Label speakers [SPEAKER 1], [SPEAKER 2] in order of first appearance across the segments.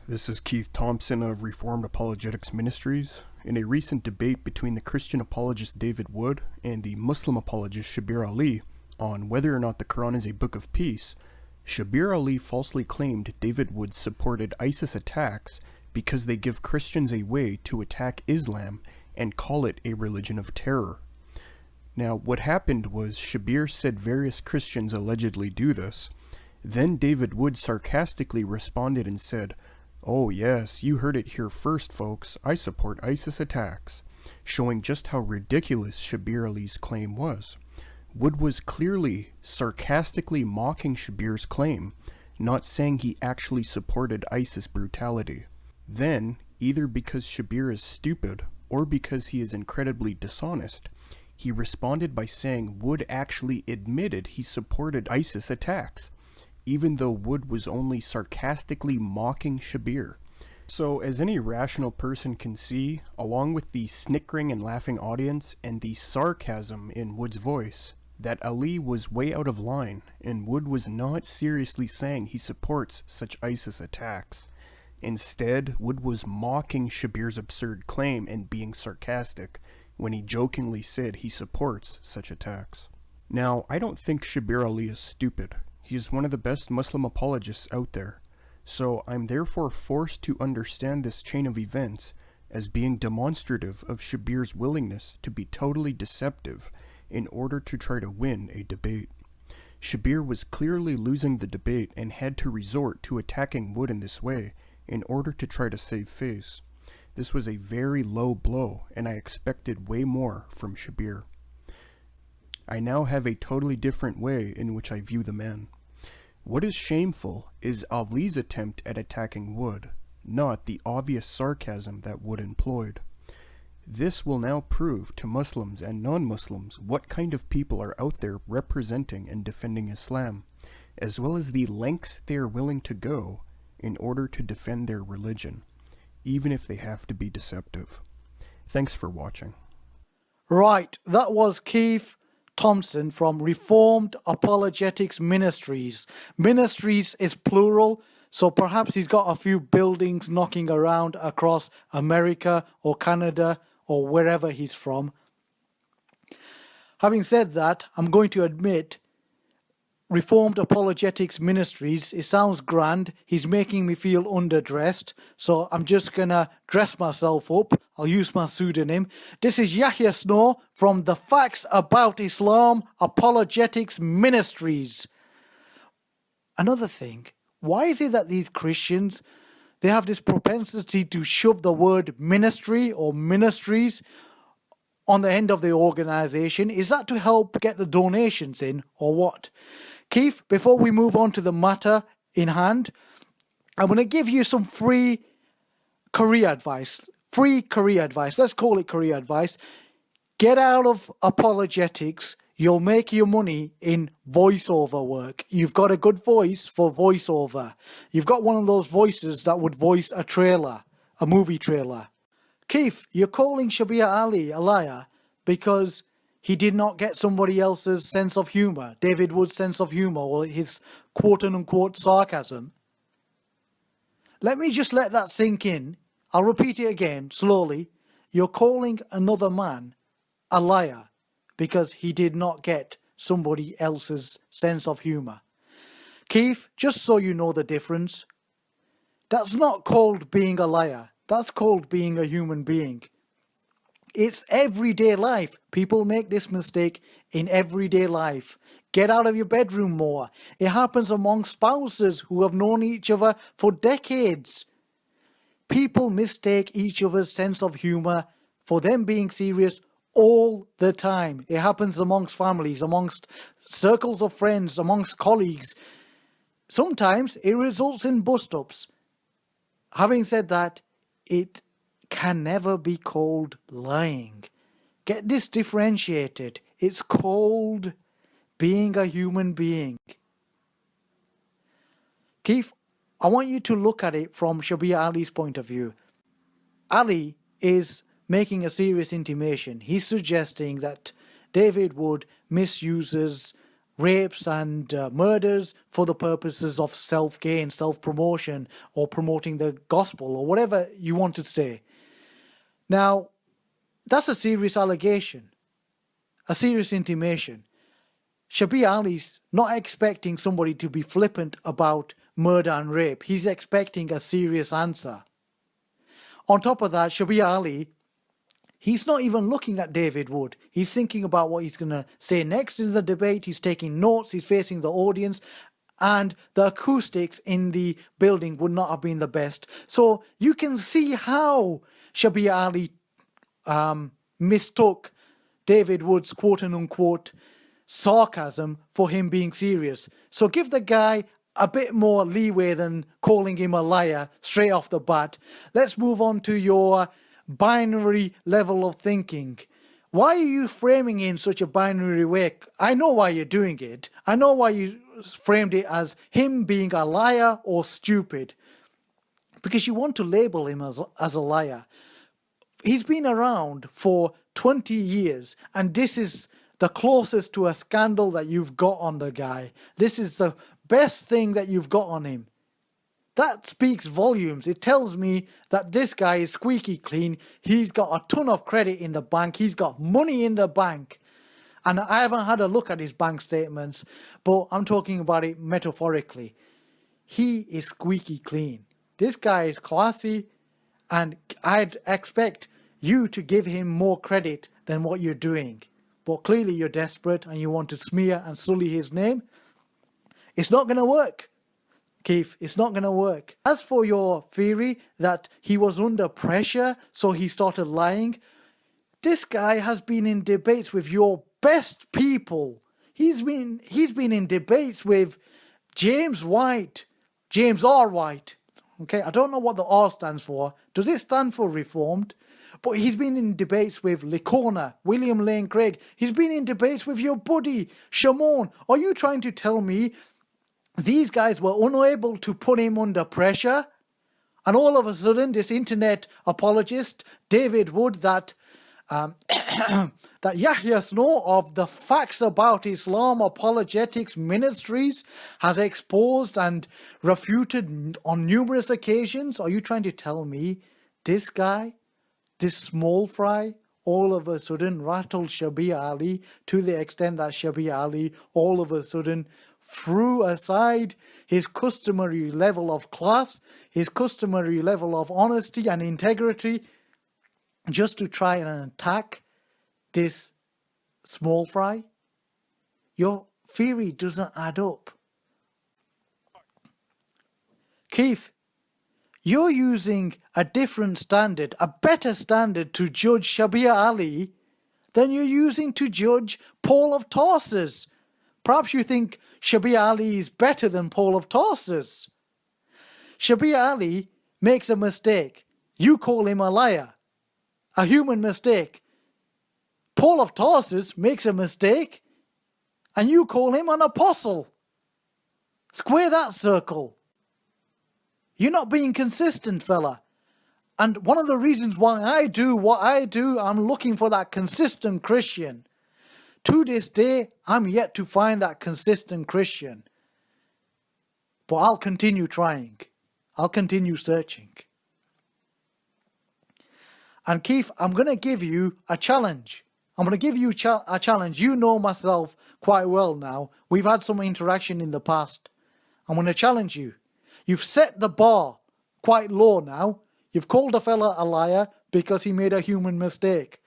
[SPEAKER 1] This is Keith Thompson of Reformed Apologetics Ministries. In a recent debate between the Christian apologist David Wood and the Muslim apologist Shabir Ali on whether or not the Quran is a book of peace, Shabir Ali falsely claimed David Wood supported ISIS attacks because they give Christians a way to attack Islam and call it a religion of terror. Now, what happened was Shabir said various Christians allegedly do this. Then David Wood sarcastically responded and said, "Oh yes, you heard it here first, folks. I support ISIS attacks," showing just how ridiculous Shabir Ali's claim was. Wood was clearly sarcastically mocking Shabir's claim, not saying he actually supported ISIS brutality. Then, either because Shabir is stupid or because he is incredibly dishonest, he responded by saying Wood actually admitted he supported ISIS attacks, even though Wood was only sarcastically mocking Shabir. So, as any rational person can see, along with the snickering and laughing audience and the sarcasm in Wood's voice, that Ali was way out of line, and Wood was not seriously saying he supports such ISIS attacks. Instead, Wood was mocking Shabir's absurd claim and being sarcastic when he jokingly said he supports such attacks. Now, I don't think Shabir Ali is stupid. He is one of the best Muslim apologists out there, so I'm therefore forced to understand this chain of events as being demonstrative of Shabir's willingness to be totally deceptive in order to try to win a debate. Shabir was clearly losing the debate and had to resort to attacking Wood in this way in order to try to save face. This was a very low blow, and I expected way more from Shabir. I now have a totally different way in which I view the man. What is shameful is Ali's attempt at attacking Wood, not the obvious sarcasm that Wood employed. This will now prove to Muslims and non-Muslims what kind of people are out there representing and defending Islam, as well as the lengths they are willing to go in order to defend their religion, even if they have to be deceptive. Thanks for watching.
[SPEAKER 2] Right, that was Keith Thompson from Reformed Apologetics Ministries. Ministries is plural, so perhaps he's got a few buildings knocking around across America or Canada or wherever he's from. Having said that, I'm going to admit Reformed Apologetics Ministries, it sounds grand. He's making me feel underdressed, so I'm just gonna dress myself up. I'll use my pseudonym. This is Yahya Snow from the Facts About Islam Apologetics Ministries. Another thing, why is it that these Christians, they have this propensity to shove the word ministry or ministries on the end of the organization? Is that to help get the donations in or what? Keith, before we move on to the matter in hand, I'm going to give you some free career advice. Let's call it career advice. Get out of apologetics. You'll make your money in voiceover work. You've got a good voice for voiceover. You've got one of those voices that would voice a trailer, a movie trailer. Keith, you're calling Shabir Ali a liar because he did not get somebody else's sense of humour, David Wood's sense of humour, or his quote-unquote sarcasm. Let me just let that sink in. I'll repeat it again, slowly. You're calling another man a liar because he did not get somebody else's sense of humour. Keith, just so you know the difference, that's not called being a liar. That's called being a human being. It's everyday life. People make this mistake in everyday life. Get out of your bedroom more. It happens among spouses who have known each other for decades. People mistake each other's sense of humour for them being serious all the time. It happens amongst families, amongst circles of friends, amongst colleagues. Sometimes it results in bust-ups. Having said that, it can never be called lying. Get this differentiated. It's called being a human being. Keith, I want you to look at it from Shabir Ali's point of view. Ali is making a serious intimation. He's suggesting that David Wood misuses rapes and murders for the purposes of self-gain, self-promotion, or promoting the gospel, or whatever you want to say. Now, that's a serious allegation, a serious intimation. Shabir Ali's not expecting somebody to be flippant about murder and rape. He's expecting a serious answer. On top of that, Shabir Ali, he's not even looking at David Wood. He's thinking about what he's going to say next in the debate. He's taking notes. He's facing the audience. And the acoustics in the building would not have been the best. So you can see how Shabir Ali mistook David Wood's quote-unquote sarcasm for him being serious. So give the guy a bit more leeway than calling him a liar straight off the bat. Let's move on to your binary level of thinking. Why are you framing it in such a binary way? I know why you're doing it. I know why you framed it as him being a liar or stupid. Because you want to label him as a liar. He's been around for 20 years, and this is the closest to a scandal that you've got on the guy. This is the best thing that you've got on him. That speaks volumes. It tells me that this guy is squeaky clean. He's got a ton of credit in the bank. He's got money in the bank. And I haven't had a look at his bank statements, but I'm talking about it metaphorically. He is squeaky clean. This guy is classy, and I'd expect you to give him more credit than what you're doing. But clearly you're desperate and you want to smear and sully his name. It's not going to work, Keith. It's not going to work. As for your theory that he was under pressure, so he started lying, this guy has been in debates with your best people. He's been in debates with James White, James R. White. Okay, I don't know what the R stands for. Does it stand for Reformed? But he's been in debates with Licona, William Lane Craig. He's been in debates with your buddy, Shimon. Are you trying to tell me these guys were unable to put him under pressure? And all of a sudden, this internet apologist, David Wood, that Yahya Snow of the Facts About Islam Apologetics Ministries has exposed and refuted on numerous occasions. Are you trying to tell me this guy, this small fry, all of a sudden rattled Shabir Ali to the extent that Shabir Ali all of a sudden threw aside his customary level of class, his customary level of honesty and integrity, just to try and attack this small fry? Your theory doesn't add up. Keith, you're using a different standard, a better standard to judge Shabir Ali than you're using to judge Paul of Tarsus. Perhaps you think Shabir Ali is better than Paul of Tarsus. Shabir Ali makes a mistake. You call him a liar. A human mistake. Paul of Tarsus makes a mistake and you call him an apostle. Square that circle. You're not being consistent, fella. And one of the reasons why I do what I do, I'm looking for that consistent Christian. To this day, I'm yet to find that consistent Christian. But I'll continue trying. I'll continue searching. And Keith, I'm going to give you a challenge. I'm going to give you a challenge. You know myself quite well now. We've had some interaction in the past. I'm going to challenge you. You've set the bar quite low now. You've called a fella a liar because he made a human mistake.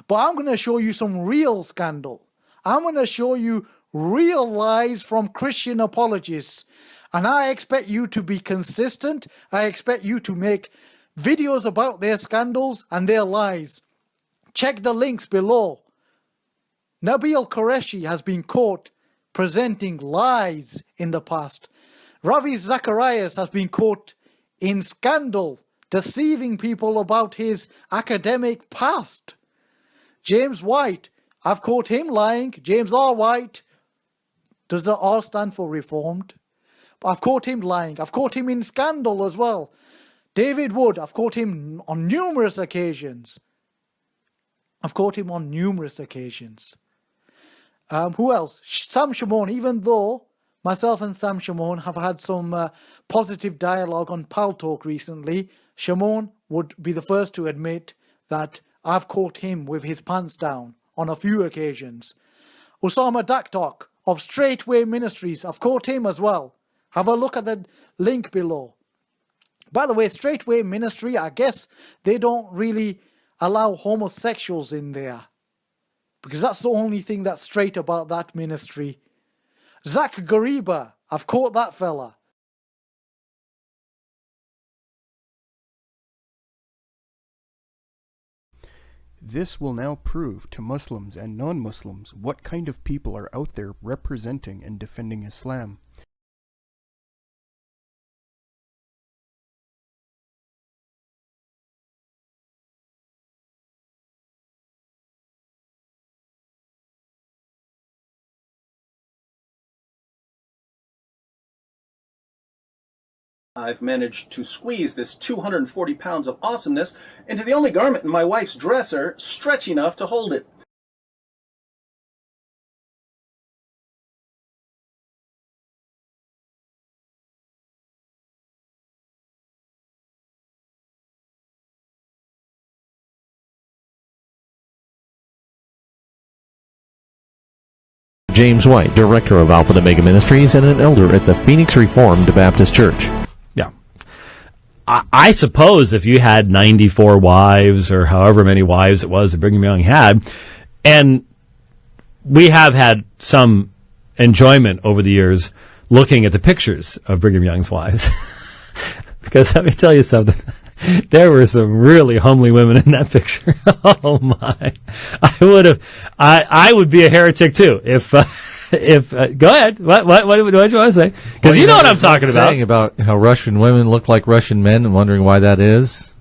[SPEAKER 2] But I'm going to show you some real scandal. I'm going to show you real lies from Christian apologists. And I expect you to be consistent. I expect you to make videos about their scandals and their lies. Check the links below. Nabil Qureshi has been caught presenting lies in the past. Ravi Zacharias has been caught in scandal, deceiving people about his academic past. James White, I've caught him lying. James R. White. Does the R stand for Reformed? But I've caught him lying. I've caught him in scandal as well. David Wood, I've caught him on numerous occasions. I've caught him on numerous occasions. Who else? Sam Shimon, even though myself and Sam Shimon have had some positive dialogue on Pal Talk recently, Shimon would be the first to admit that I've caught him with his pants down on a few occasions. Osama Daktok of Straightway Ministries, I've caught him as well. Have a look at the link below. By the way, Straightway Ministry, I guess they don't really allow homosexuals in there, because that's the only thing that's straight about that ministry. Zach Gariba, I've caught that fella.
[SPEAKER 1] This will now prove to Muslims and non-Muslims what kind of people are out there representing and defending Islam.
[SPEAKER 3] I've managed to squeeze this 240 pounds of awesomeness into the only garment in my wife's dresser stretchy enough to hold it.
[SPEAKER 4] James White, director of Alpha and Omega Ministries and an elder at the Phoenix Reformed Baptist Church.
[SPEAKER 5] Yeah. I suppose if you had 94 wives or however many wives it was that Brigham Young had, and we have had some enjoyment over the years looking at the pictures of Brigham Young's wives. Because let me tell you something. There were some really homely women in that picture. Oh my! I would be a heretic too if go ahead. What do you want to say? Because you know what I'm talking about.
[SPEAKER 4] Saying about how Russian women look like Russian men and wondering why that is.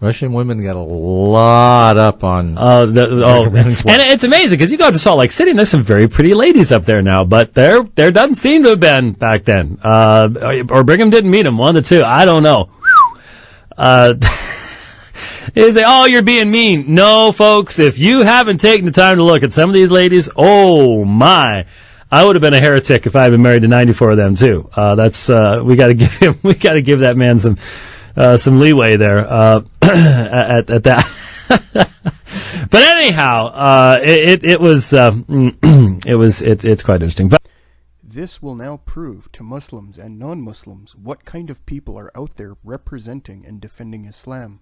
[SPEAKER 4] Russian women got a lot up on.
[SPEAKER 5] And it's amazing because you go to Salt Lake City and there's some very pretty ladies up there now, but there doesn't seem to have been back then. Or Brigham didn't meet them, one of the two. I don't know. They say, oh, you're being mean. No, folks, if you haven't taken the time to look at some of these ladies, oh my, I would have been a heretic if I had been married to 94 of them too. We got to give that man some leeway there at that. But anyhow, it's quite interesting. But
[SPEAKER 1] This will now prove to Muslims and non-Muslims what kind of people are out there representing and defending Islam.